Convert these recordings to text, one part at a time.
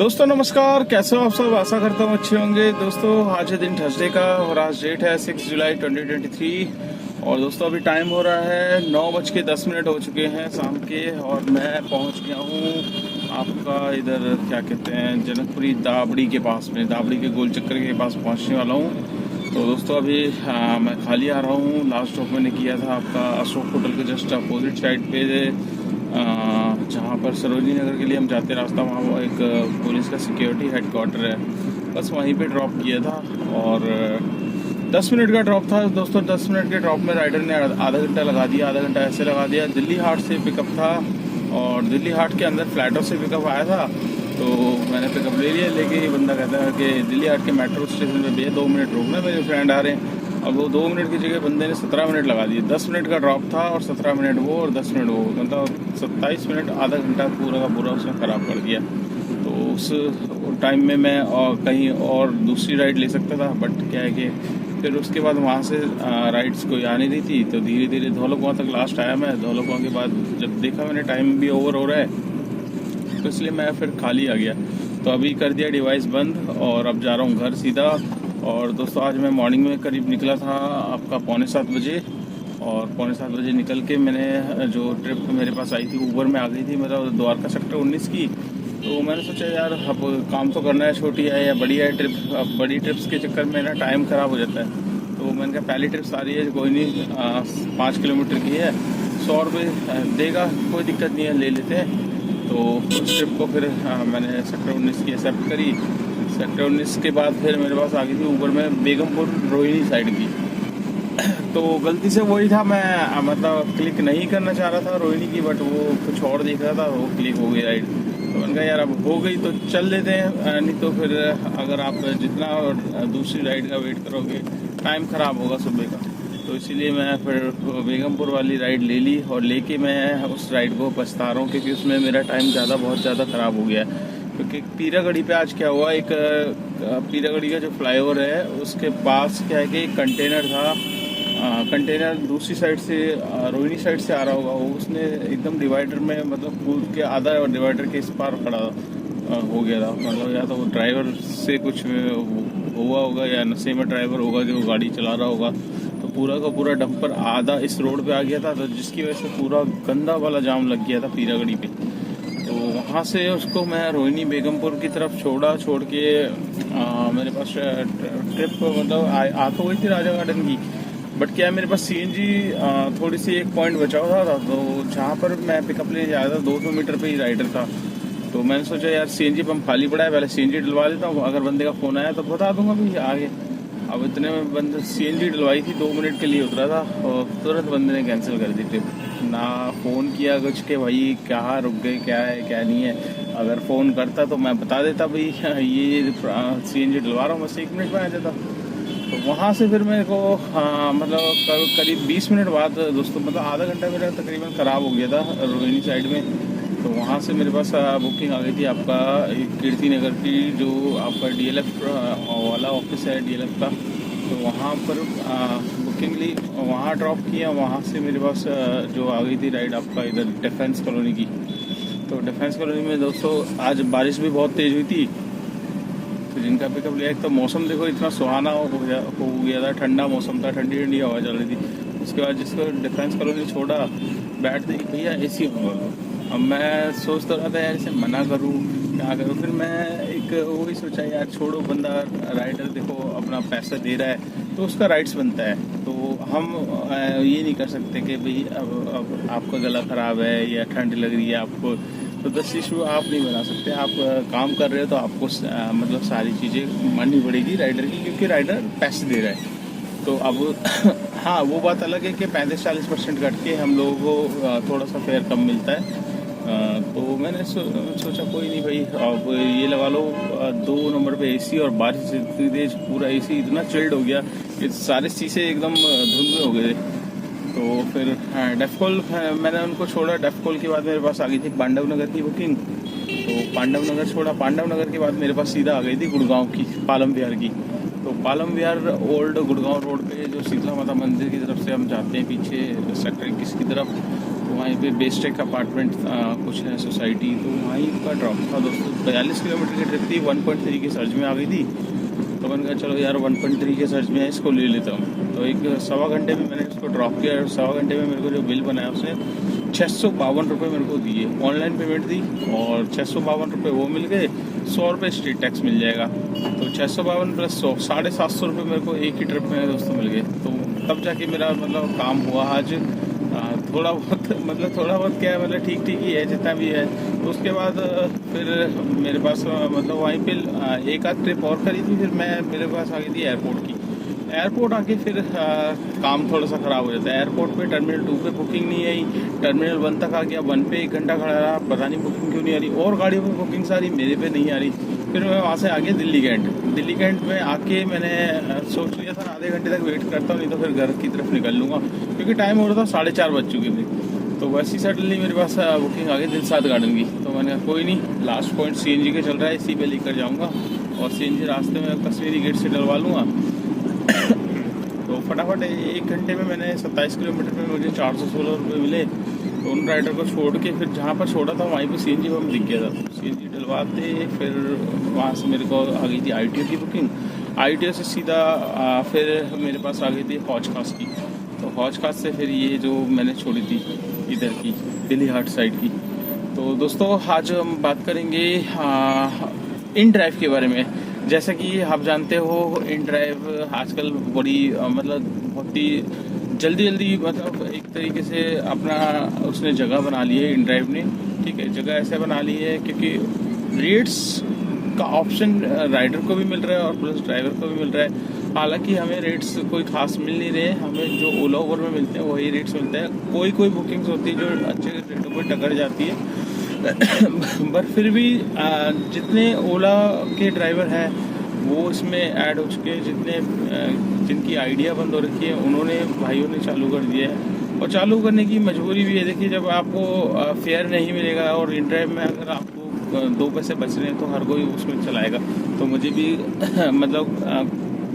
दोस्तों नमस्कार, कैसे हो आप सब। आशा करता हूँ अच्छे होंगे। दोस्तों आज है दिन थर्सडे का और आज डेट है 6 जुलाई 2023 और दोस्तों अभी टाइम हो रहा है 9:10 हो चुके हैं शाम के और मैं पहुँच गया हूँ आपका इधर क्या कहते हैं जनकपुरी दाबड़ी के पास में, दाबड़ी के गोल चक्कर के पास पहुँचने वाला हूँ। तो दोस्तों अभी मैं खाली आ रहा हूँ। लास्ट स्टॉप मैंने किया था आपका अशोक होटल के जस्ट अपोजिट साइड पे, जहाँ पर सरोजनी नगर के लिए हम जाते रास्ता, वहाँ एक पुलिस का सिक्योरिटी हेडक्वार्टर है, बस वहीं पे ड्रॉप किया था और 10 मिनट का ड्रॉप था दोस्तों। 10 मिनट के ड्रॉप में राइडर ने आधा घंटा लगा दिया, आधा घंटा ऐसे लगा दिया। दिल्ली हाट से पिकअप था और दिल्ली हाट के अंदर फ्लैटों से पिकअप आया था, तो मैंने पिकअप ले लिया। लेके ये बंदा कहता है कि दिल्ली हाट के मेट्रो स्टेशन पे भैया 2 मिनट रोकना, मेरे फ्रेंड आ रहे हैं। अब वो 2 मिनट की जगह बंदे ने 17 मिनट लगा दिए। 10 मिनट का ड्रॉप था और 17 मिनट वो और 10 मिनट वो, मतलब 27 मिनट, आधा घंटा पूरा का पूरा उसने ख़राब कर दिया। तो उस टाइम में मैं कहीं और दूसरी राइड ले सकता था, बट क्या है कि फिर उसके बाद वहाँ से राइड्स कोई आ नहीं रही थी, तो धीरे धीरे धौलकुआं तक लास्ट आया मैं। धौलकुआं के बाद जब देखा मैंने टाइम भी ओवर हो रहा है, तो इसलिए मैं फिर खाली आ गया। तो अभी कर दिया डिवाइस बंद और अब जा रहा हूँ घर सीधा। और दोस्तों आज मैं मॉर्निंग में करीब निकला था आपका 6:45 बजे, और 6:45 बजे निकल के मैंने जो ट्रिप मेरे पास आई थी ऊबर में आ गई थी, मेरा द्वारका सेक्टर 19 की। तो मैंने सोचा यार अब काम तो करना है, छोटी है या बड़ी है ट्रिप। अब बड़ी ट्रिप्स के चक्कर में ना टाइम ख़राब हो जाता है। तो मैंने कहा पहली ट्रिप सारी है, कोई नहीं, 5 किलोमीटर की है, 100 रुपये देगा, कोई दिक्कत नहीं है, ले लेते हैं। तो उस ट्रिप को फिर मैंने सेक्टर 19 की एक्सेप्ट करी। सेक्टर 19 के बाद फिर मेरे पास आ गई थी ऊपर में बेगमपुर रोहिणी साइड की। तो गलती से वही था, मैं मतलब क्लिक नहीं करना चाह रहा था रोहिणी की, बट वो कुछ और देख रहा था, वो क्लिक हो गई राइड। तो मैंने कहा यार अब हो गई तो चल लेते हैं, नहीं तो फिर अगर आप जितना दूसरी राइड का वेट करोगे टाइम ख़राब होगा सुबह का। तो इसीलिए मैं फिर बेगमपुर वाली राइड ले ली और लेके मैं उस राइड को पछता रहा हूँ, क्योंकि उसमें मेरा टाइम बहुत ज़्यादा ख़राब हो गया है। क्योंकि पीरागढ़ी पे आज क्या हुआ, एक पीरागढ़ी का जो फ्लाईओवर है उसके पास क्या है कि एक कंटेनर था। कंटेनर दूसरी साइड से रोहिणी साइड से आ रहा होगा, वो उसने एकदम डिवाइडर में मतलब कूद के आधा डिवाइडर के इस पार खड़ा हो गया था। मतलब या तो वो ड्राइवर से कुछ हुआ होगा या नशे में ड्राइवर होगा जो गाड़ी चला रहा होगा। तो पूरा का पूरा डंपर आधा इस रोड पे आ गया था, तो जिसकी वजह से पूरा गंदा वाला जाम लग गया था पीरागढ़ी पे। तो वहाँ से उसको मैं रोहिणी बेगमपुर की तरफ छोड़ के मेरे पास ट्रिप मतलब आ तो गई थी राजा गार्डन की, बट क्या है मेरे पास सीएनजी थोड़ी सी एक पॉइंट बचा हुआ था। तो जहाँ पर मैं पिकअप लेने जा रहा था 200 मीटर पे ही राइडर था। तो मैंने सोचा यार सीएनजी पंप खाली पड़ा है, पहले सीएनजी डलवा देता हूँ, अगर बंदे का फ़ोन आया तो बता दूंगा भाई आगे। अब इतने में बंदे सीएनजी डलवाई थी, 2 मिनट के लिए उतरा था और तुरंत बंदे ने कैंसिल कर दी ट्रिप। ना फ़ोन किया कुछ के भाई कहाँ रुक गए, क्या है क्या नहीं है। अगर फ़ोन करता तो मैं बता देता भाई ये सीएनजी डलवा रहा हूँ, बस 1 मिनट में आ जाता। तो वहाँ से फिर मेरे को मतलब करीब 20 मिनट बाद दोस्तों, मतलब आधा घंटा मेरा तकरीबन ख़राब हो गया था रोहिणी साइड में। तो वहाँ से मेरे पास बुकिंग आ गई थी आपका कीर्ति नगर की, जो आपका डीएलएफ वाला ऑफिस है डीएलएफ का। तो वहाँ पर बुकिंग ली, वहाँ ड्रॉप किया। वहाँ से मेरे पास जो आ गई थी राइड आपका इधर डिफेंस कॉलोनी की। तो डिफेंस कॉलोनी में दोस्तों आज बारिश भी बहुत तेज़ हुई थी, तो जिनका पिकअप लिया। एक तो मौसम देखो इतना सुहाना हो गया था, ठंडा मौसम था, ठंडी ठंडी हवा चल रही थी। उसके बाद जिसको डिफेंस कॉलोनी छोड़ा, बैठते ही भैया एसी होगा। अब मैं सोच तो रहा था यार इसे मना करूँ क्या करूँ, फिर मैं एक वही सोचा यार छोड़ो, बंदा राइडर देखो अपना पैसा दे रहा है तो उसका राइट्स बनता है। तो हम ये नहीं कर सकते कि भाई अब आपका गला ख़राब है या ठंड लग रही है आपको, तो 10 इशू आप नहीं बना सकते। आप काम कर रहे हो तो आपको मतलब सारी चीज़ें माननी पड़ेगी राइडर की, क्योंकि राइडर पैसे दे रहा है। तो अब हाँ वो बात अलग है कि 35-40% कट के हम लोगों को थोड़ा सा फेयर कम मिलता है। तो मैंने सोचा कोई नहीं भाई, अब ये लगा लो 2 नंबर पे एसी, और बारिश इतनी तेज, पूरा एसी इतना चिल्ड हो गया कि सारे शीशे एकदम धुंधले हो गए। तो फिर डेफकॉल मैंने उनको छोड़ा। डेफकॉल के बाद मेरे पास आ गई थी पांडव नगर की बुकिंग। तो पांडव नगर छोड़ा, पांडव नगर के बाद मेरे पास सीधा आ गई थी गुड़गांव की पालम विहार की। तो पालम विहार ओल्ड गुड़गांव रोड पे जो शीतला माता मंदिर की तरफ से हम जाते हैं पीछे सेक्टर 21 की तरफ, तो वहीं पे बेस्टेक अपार्टमेंट कुछ है सोसाइटी, तो वहीं का ड्रॉप था दोस्तों। 42 किलोमीटर की ट्रिप थी, 1.3 के सर्च में आ गई थी। तो मैंने कहा चलो यार 1.3 के सर्च में है, इसको ले लेता हूँ। तो एक सवा घंटे में मैंने उसको ड्रॉप किया और सवा घंटे में मेरे को जो बिल बनाया उसने 652 रुपये मेरे को दिए। ऑनलाइन पेमेंट दी और 652 रुपये वो मिल गए, 100 रुपये स्ट्रीट टैक्स मिल जाएगा। तो 652 प्लस 100, 750 रुपये मेरे को एक ही ट्रिप में दोस्तों मिल गए। तो तब जाके मेरा मतलब काम हुआ आज। थोड़ा बहुत क्या है, मतलब ठीक ही है जितना भी है। तो उसके बाद फिर मेरे पास मतलब वहीं पे एक आध ट्रिप और करी थी। फिर मेरे पास आ गई थी एयरपोर्ट की। एयरपोर्ट आके फिर काम थोड़ा सा ख़राब हो जाता है। एयरपोर्ट पे टर्मिनल 2 पे बुकिंग नहीं आई, टर्मिनल 1 तक आ गया, 1 पे 1 घंटा खड़ा रहा, पता नहीं बुकिंग क्यों नहीं आ रही। और गाड़ियों में बुकिंग सारी, मेरे पे नहीं आ रही। फिर मैं वहाँ से आ गया दिल्ली कैंट में आके मैंने सोच लिया था आधे घंटे तक वेट करता हूँ, नहीं तो फिर घर की तरफ निकल लूँगा, क्योंकि टाइम हो रहा था 4:30 बज चुके थे। तो वैसे ही सडनली मेरे पास बुकिंग आ गई दिलशाद गार्डन की। तो मैंने कहा कोई नहीं, लास्ट पॉइंट CNG के चल रहा है, इसी पे लेकर जाऊँगा और CNG रास्ते में कश्मीरी गेट से डलवा लूँगा। तो फटाफट 1 घंटे में मैंने 27 किलोमीटर में मुझे 416 रुपये मिले। तो उन राइडर को छोड़ के फिर जहाँ पर छोड़ा था वहीं पे CNG पंप दिख गया था। CNG डलवाते फिर वहाँ से मेरे को आ गई थी ITO की बुकिंग। ITO से सीधा फिर मेरे पास आ गई थी हौज खास की। तो हौज खास से फिर ये जो मैंने छोड़ी थी इधर की दिल्ली हाट साइड की। तो दोस्तों आज हम बात करेंगे इन ड्राइव के बारे में। जैसा कि आप जानते हो इन ड्राइव आजकल बड़ी मतलब बहुत ही जल्दी मतलब एक तरीके से अपना उसने जगह बना ली है इन ड्राइव ने। ठीक है, जगह ऐसे बना ली है क्योंकि रेट्स का ऑप्शन राइडर को भी मिल रहा है और प्लस ड्राइवर को भी मिल रहा है। हालांकि हमें रेट्स कोई खास मिल नहीं रहे, हमें जो ओला उबर में मिलते हैं वही रेट्स मिलते हैं। कोई बुकिंग्स होती है जो अच्छे रेटों पर टकर जाती है पर फिर भी जितने ओला के ड्राइवर हैं वो इसमें ऐड हो चुके हैं, जिनकी आइडिया बंद हो रखी है उन्होंने भाइयों ने चालू कर दिया है। और चालू करने की मजबूरी भी है। देखिए, जब आपको फेयर नहीं मिलेगा और इन ड्राइव में अगर आपको 2 पैसे बच रहे हैं तो हर कोई उसमें चलाएगा। तो मुझे भी मतलब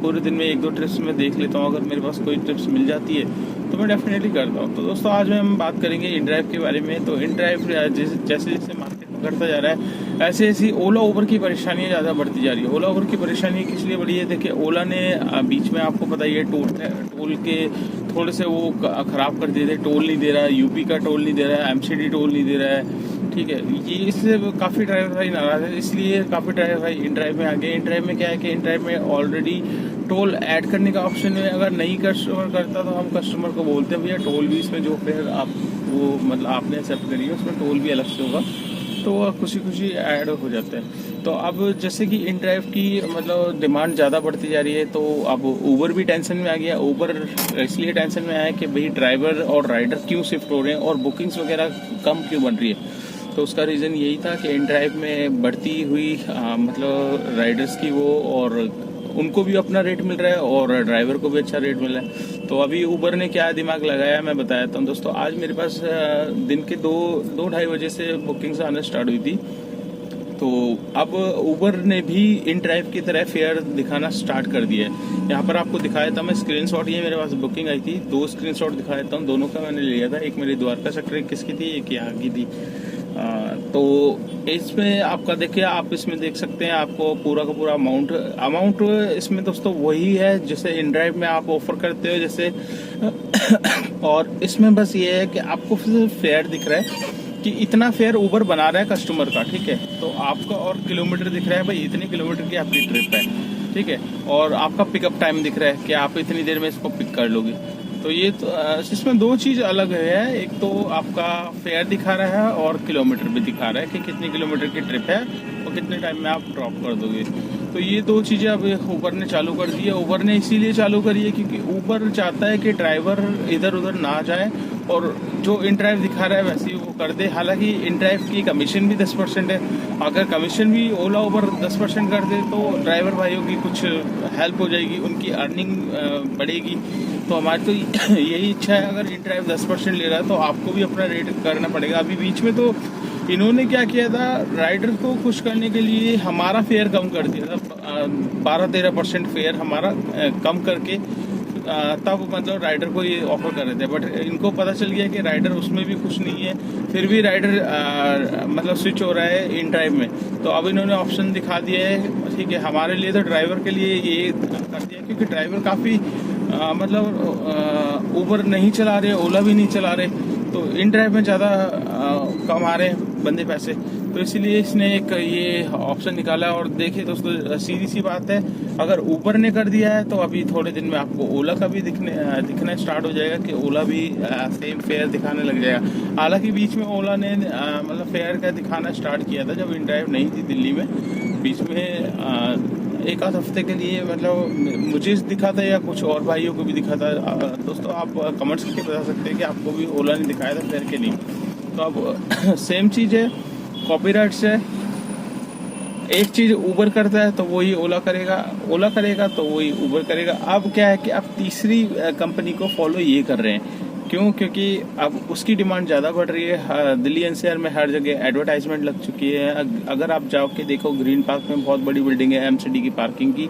पूरे दिन में 1-2 ट्रिप्स में देख लेता हूँ, अगर मेरे पास कोई ट्रिप्स मिल जाती है तो मैं डेफिनेटली करता हूँ। तो दोस्तों आज हम बात करेंगे इन ड्राइव के बारे में। तो इन ड्राइव जैसे मार्केट में करता जा रहा है ऐसे ओला उबर की परेशानियाँ ज़्यादा बढ़ती जा रही है। ओला उबर की परेशानी किस लिए बढ़ी है? देखिए, ओला ने बीच में आपको पता ही है टोल के थोड़े से वो ख़राब कर दिए थे। टोल नहीं दे रहा है, यूपी का टोल नहीं दे रहा है, MCD टोल नहीं दे रहा है। ठीक है, ये इससे काफ़ी ड्राइवर भाई नाराज है, इसलिए काफ़ी ड्राइवर भाई इन ड्राइव में आ गए। इन ड्राइव में क्या है कि इन ड्राइव में ऑलरेडी टोल ऐड करने का ऑप्शन है। अगर नहीं कस्टमर करता तो हम कस्टमर को बोलते हैं भैया टोल भी इसमें जो फिर आप वो मतलब आपने एक्सेप्ट करिए, उसमें टोल भी अलग से होगा, तो खुशी ऐड हो जाते हैं। तो अब जैसे कि इन ड्राइव की मतलब डिमांड ज़्यादा बढ़ती जा रही है, तो अब ऊबर भी टेंशन में आ गया। ऊबर इसलिए टेंशन में आया कि भाई ड्राइवर और राइडर क्यों शिफ्ट हो रहे हैं और बुकिंग्स वगैरह कम क्यों बन रही है। तो उसका रीज़न यही था कि इन ड्राइव में बढ़ती हुई मतलब राइडर्स की वो, और उनको भी अपना रेट मिल रहा है और ड्राइवर को भी अच्छा रेट मिल रहा है। तो अभी ऊबर ने क्या दिमाग लगाया मैं बताता हूँ दोस्तों। आज मेरे पास दिन के 2-2:30 बजे से बुकिंग्स आना स्टार्ट हुई थी। तो अब ऊबर ने भी इन ड्राइव की तरह फेयर दिखाना स्टार्ट कर दिया है। यहाँ पर आपको दिखाया था मैं स्क्रीनशॉट, ये मेरे पास बुकिंग आई थी, 2 स्क्रीनशॉट दिखा देता हूँ। दोनों का मैंने लिया था, एक मेरी द्वारका सेक्टर किसकी थी, एक यहाँ की थी। तो इसमें आपका देखिए, आप इसमें देख सकते हैं आपको पूरा का पूरा अमाउंट इसमें दोस्तों वही है जैसे इन ड्राइव में आप ऑफर करते हो जैसे और इसमें बस ये है कि आपको फेयर दिख रहा है कि इतना फेयर ऊबर बना रहा है कस्टमर का। ठीक है, तो आपका और किलोमीटर दिख रहा है भाई इतने किलोमीटर की आपकी ट्रिप है। ठीक है, और आपका पिकअप टाइम दिख रहा है कि आप इतनी देर में इसको पिक कर लोगे। तो ये तो इसमें 2 चीज़ अलग है, एक तो आपका फेयर दिखा रहा है और किलोमीटर भी दिखा रहा है कि कितनी किलोमीटर की ट्रिप है और कितने टाइम में आप ड्रॉप कर दोगे। तो ये 2 चीज़ें अब ऊबर ने चालू कर दी है। ऊबर ने इसीलिए चालू करी है क्योंकि ऊबर चाहता है कि ड्राइवर इधर उधर ना जाए और जो इन ड्राइव दिखा रहा है वैसे ही वो कर दे। हालांकि इन ड्राइव की कमीशन भी 10% है, अगर कमीशन भी ओला उबर 10% कर दे तो ड्राइवर भाइयों की कुछ हेल्प हो जाएगी, उनकी अर्निंग बढ़ेगी। तो हमारी तो यही इच्छा है, अगर इन ड्राइव 10% ले रहा है तो आपको भी अपना रेट करना पड़ेगा। अभी बीच में तो इन्होंने क्या किया था, राइडर को खुश करने के लिए हमारा फेयर कम कर दिया था, 12-13% फेयर हमारा कम करके तब मतलब राइडर को ये ऑफर कर रहे थे, बट इनको पता चल गया कि राइडर उसमें भी खुश नहीं है, फिर भी राइडर मतलब स्विच हो रहा है इन ड्राइव में। तो अब इन्होंने ऑप्शन दिखा दिया है, ठीक है, हमारे लिए तो ड्राइवर के लिए ये कर दिया, क्योंकि ड्राइवर काफ़ी मतलब ऊबर नहीं चला रहे, ओला भी नहीं चला रहे, तो इन ड्राइव में ज़्यादा कमा रहे हैं बंदे पैसे, तो इसीलिए इसने एक ये ऑप्शन निकाला। और देखिए दोस्तों, सीधी सी बात है, अगर ऊबर ने कर दिया है तो अभी थोड़े दिन में आपको ओला का भी दिखना स्टार्ट हो जाएगा कि ओला भी सेम फेयर दिखाने लग जाएगा। हालांकि बीच में ओला ने मतलब फेयर का दिखाना स्टार्ट किया था जब इन ड्राइव नहीं थी दिल्ली में, बीच में एक आध हफ्ते के लिए, मतलब मुझे दिखा था या कुछ और भाइयों को भी दिखा था। दोस्तों आप कमेंट्स करके बता सकते हैं कि आपको भी ओला ने दिखाया था फेयर के नहीं। तो अब सेम चीज़ है, कॉपीराइट्स है, एक चीज़ ऊबर करता है तो वही ओला करेगा, ओला करेगा तो वही ऊबर करेगा। अब क्या है कि अब तीसरी कंपनी को फॉलो ये कर रहे हैं, क्यों? क्योंकि अब उसकी डिमांड ज़्यादा बढ़ रही है। दिल्ली एनसीआर में हर जगह एडवर्टाइजमेंट लग चुकी है। अगर आप जाओ के देखो, ग्रीन पार्क में बहुत बड़ी बिल्डिंग है एमसीडी की पार्किंग की,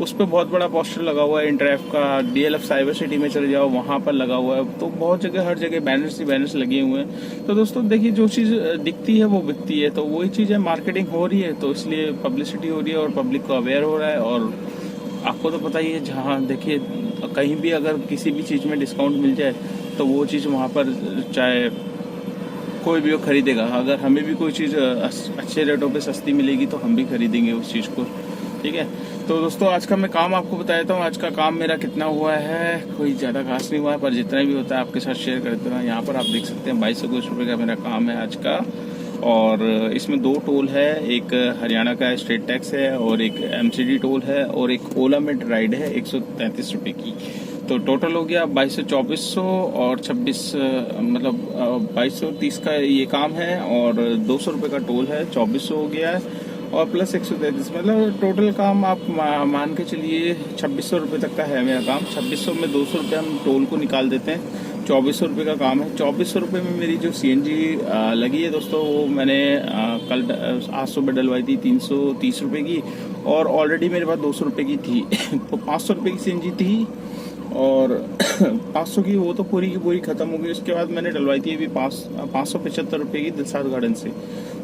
उस पर बहुत बड़ा पोस्टर लगा हुआ है इन ड्राइव का। डीएलएफ साइबर सिटी में चले जाओ, वहाँ पर लगा हुआ है। तो बहुत जगह, हर जगह बैनर्स लगे हुए हैं। तो दोस्तों देखिए, जो चीज़ दिखती है वो बिकती है, तो वही चीज़ है, मार्केटिंग हो रही है, तो इसलिए पब्लिसिटी हो रही है और पब्लिक को अवेयर हो रहा है। और आपको तो पता ही है, जहाँ देखिए कहीं भी अगर किसी भी चीज़ में डिस्काउंट मिल जाए तो वो चीज़ वहाँ पर चाहे कोई भी वो खरीदेगा। अगर हमें भी कोई चीज़ अच्छे रेटों पे सस्ती मिलेगी तो हम भी खरीदेंगे उस चीज़ को, ठीक है। तो दोस्तों आज का मैं काम आपको बता देता हूँ। आज का काम मेरा कितना हुआ है, कोई ज़्यादा खास नहीं हुआ है, पर जितना भी होता है आपके साथ शेयर करते हैं। यहाँ पर आप देख सकते हैं 2200 रुपये का मेरा काम है आज का, और इसमें 2 टोल है, एक हरियाणा का स्टेट टैक्स है और एक एमसीडी टोल है, और एक ओला में राइड है 133 रुपये की। तो टोटल हो गया 2200-2400 और 26 मतलब 2230 का ये काम है, और 200 रुपये का टोल है, 2400 हो गया है, और प्लस 133, मतलब टोटल काम आप मान के चलिए 2600 रुपये तक का है मेरा काम। 2600 में 200 रुपये हम टोल को निकाल देते हैं, 2400 रुपये का काम है। 2400 रुपये में मेरी जो सीएनजी लगी है दोस्तों, वो मैंने कल आज सुबह डलवाई थी 330 रुपये की, और ऑलरेडी मेरे पास 200 रुपये की थी तो 500 रुपये की सीएनजी थी, और 500 की वो तो पूरी की पूरी ख़त्म हो गई। उसके बाद मैंने डलवाई थी अभी 575 रुपये की दिलसाद गार्डन से,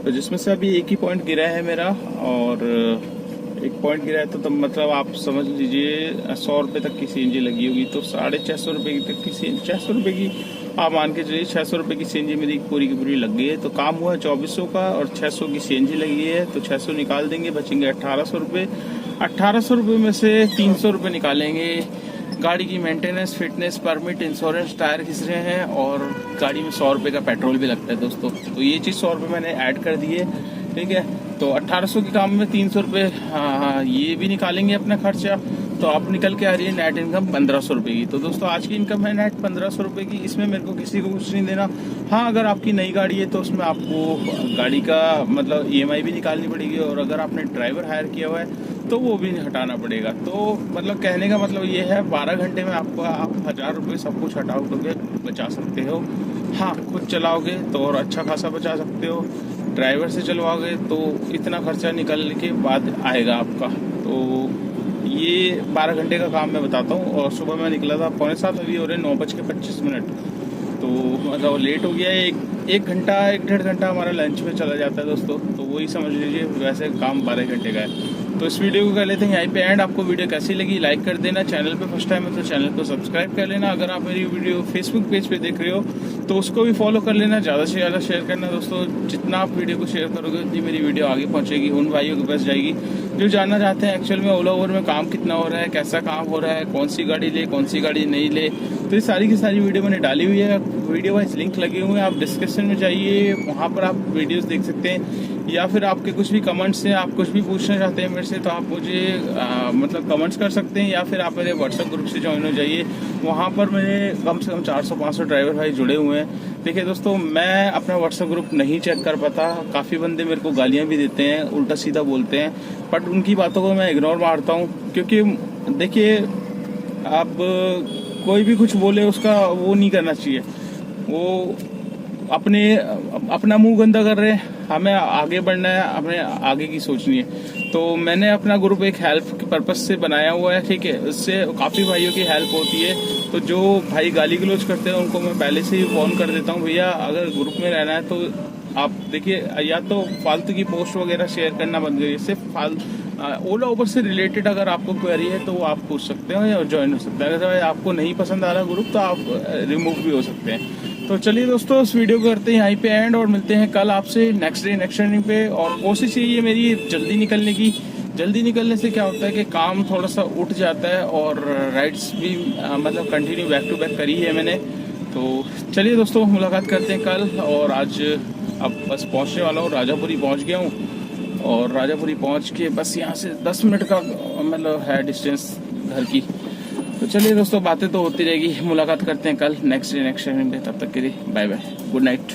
तो जिसमें से अभी एक ही पॉइंट गिरा है मेरा, और एक पॉइंट गिरा है तो तब मतलब आप समझ लीजिए 100 रुपये तक की सीएनजी लगी होगी। तो 650 रुपये तक की 600 रुपये की आप मान के चलिए, 600 रुपये की सीएनजी मेरी पूरी की पूरी लग गई है। तो काम हुआ है 2400 का, और 600 की सीएनजी लगी है, तो 600 निकाल देंगे, बचेंगे 1800 रुपये। 1800 रुपये में से 300 रुपये निकालेंगे गाड़ी की maintenance, fitness, permit, insurance, tyre घिस रहे हैं, और गाड़ी में 100 रुपये का पेट्रोल भी लगता है दोस्तों। तो ये चीज़ 100 रुपये मैंने ऐड कर दिए, ठीक है। तो 1800 के काम में 300 रुपये ये भी निकालेंगे अपना खर्चा, तो अब निकल के आ रही है नेट इनकम 1500 रुपये की। तो दोस्तों आज की इनकम है नेट 1500 रुपये की, इसमें मेरे को किसी को कुछ नहीं देना। हाँ, अगर आपकी नई गाड़ी है तो उसमें आपको गाड़ी का मतलब EMI भी निकालनी पड़ेगी, और अगर आपने ड्राइवर हायर किया हुआ है तो वो भी हटाना पड़ेगा। तो मतलब कहने का मतलब ये है, 12 घंटे में आपको आप 1000 रुपये सब कुछ हटा के बचा सकते हो। हाँ, खुद चलाओगे तो और अच्छा खासा बचा सकते हो, ड्राइवर से चलवाओगे तो इतना खर्चा निकलने के बाद आएगा आपका। तो ये 12 घंटे का काम मैं बताता हूँ। और सुबह मैं निकला था 6:45, अभी हो रहे 9:25, तो मतलब लेट हो गया है। एक घंटा 1-1.5 घंटा हमारा लंच में चला जाता है दोस्तों, तो वही समझ लीजिए, वैसे काम 12 घंटे का है। तो इस वीडियो को कर लेते हैं यहीं पे एंड। आपको वीडियो कैसी लगी लाइक कर देना, चैनल पे फर्स्ट टाइम है तो चैनल को सब्सक्राइब कर लेना। अगर आप मेरी वीडियो फेसबुक पेज पे देख रहे हो तो उसको भी फॉलो कर लेना, ज़्यादा से ज़्यादा शेयर करना दोस्तों। जितना आप वीडियो को शेयर करोगे उतनी मेरी वीडियो आगे पहुँचेगी, उन भाइयों के पास जाएगी जो जानना चाहते हैं एक्चुअल में ओला उबर में काम कितना हो रहा है, कैसा काम हो रहा है, कौन सी गाड़ी ले, कौन सी गाड़ी नहीं ले। तो ये सारी की सारी वीडियो मैंने डाली हुई है, वीडियो वाइज लिंक लगे हुए हैं, आप डिस्क्रिप्शन में जाइए, वहाँ पर आप वीडियोस देख सकते हैं। या फिर आपके कुछ भी कमेंट्स हैं, आप कुछ भी पूछना चाहते हैं मेरे से, तो आप मुझे मतलब कमेंट्स कर सकते हैं, या फिर आप मेरे व्हाट्सएप ग्रुप से ज्वाइन हो जाइए। वहाँ पर मेरे कम से कम 400-500 ड्राइवर भाई जुड़े हुए हैं। देखिए दोस्तों, मैं अपना व्हाट्सएप ग्रुप नहीं चेक कर पाता, काफ़ी बंदे मेरे को गालियाँ भी देते हैं, उल्टा सीधा बोलते हैं, बट उनकी बातों को मैं इग्नोर मारता हूँ। क्योंकि देखिए, आप कोई भी कुछ बोले उसका वो नहीं करना चाहिए, वो अपना मुंह गंदा कर रहे हैं, हमें आगे बढ़ना है, हमें आगे की सोचनी है। तो मैंने अपना ग्रुप एक हेल्प के पर्पज से बनाया हुआ है, ठीक है। उससे काफ़ी भाइयों की हेल्प होती है। तो जो भाई गाली गलौज करते हैं उनको मैं पहले से ही वार्न कर देता हूँ, भैया अगर ग्रुप में रहना है तो आप देखिए, या तो फालतू की पोस्ट वगैरह शेयर करना बंद करिए। सिर्फ ओला उबर से रिलेटेड अगर आपको क्वेरी है तो आप पूछ सकते हो या ज्वाइन हो सकते हैं। अगर आपको नहीं पसंद आ रहा ग्रुप तो आप रिमूव भी हो सकते हैं। तो चलिए दोस्तों, इस वीडियो को करते हैं यहीं पे एंड, और मिलते हैं कल आपसे नेक्स्ट डे नेक्स्ट रनिंग पे। और कोशिश यही है मेरी जल्दी निकलने की। जल्दी निकलने से क्या होता है कि काम थोड़ा सा उठ जाता है, और राइड्स भी मतलब कंटिन्यू बैक टू बैक करी है मैंने। तो चलिए दोस्तों, मुलाकात करते हैं कल। और आज अब बस पहुंचने वाला हूँ, राजापुरी पहुंच गया हूँ। और राजापुरी पहुंच के बस यहाँ से 10 मिनट का मतलब है डिस्टेंस घर की। तो चलिए दोस्तों, बातें तो होती रहेगी। मुलाकात करते हैं कल नेक्स्ट डे नेक्स्ट टाइम पे। तब तक के लिए बाय बाय, गुड नाइट।